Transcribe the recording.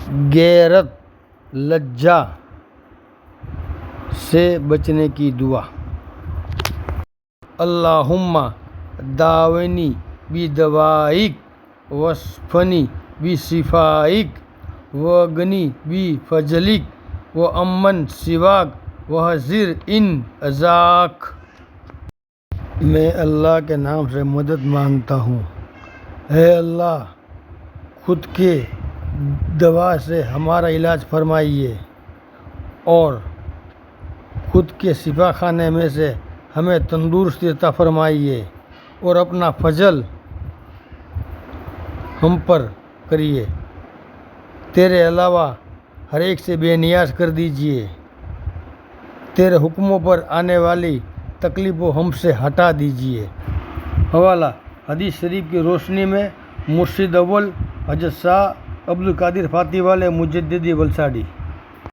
غیرت لجا سے بچنے کی دعا۔ اللہم داونی بدوائک واشفنی بشفائک واغنی بفضلک وامن سواک وحذر ان عزاک۔ میں اللہ کے نام سے مدد مانگتا ہوں۔ اے اللہ، خود کے دوا سے ہمارا علاج فرمائیے اور خود کے شفا خانے میں سے ہمیں تندرستی عطا فرمائیے اور اپنا فضل ہم پر کریے۔ تیرے علاوہ ہر ایک سے بے نیاز کر دیجیے۔ تیرے حکموں پر آنے والی تکلیفوں ہم سے ہٹا دیجیے۔ حوالہ: حدیث شریف کی روشنی میں مرشد اول حضرت شاہ عبد القادر فاتح والے مجددی ولساڈی۔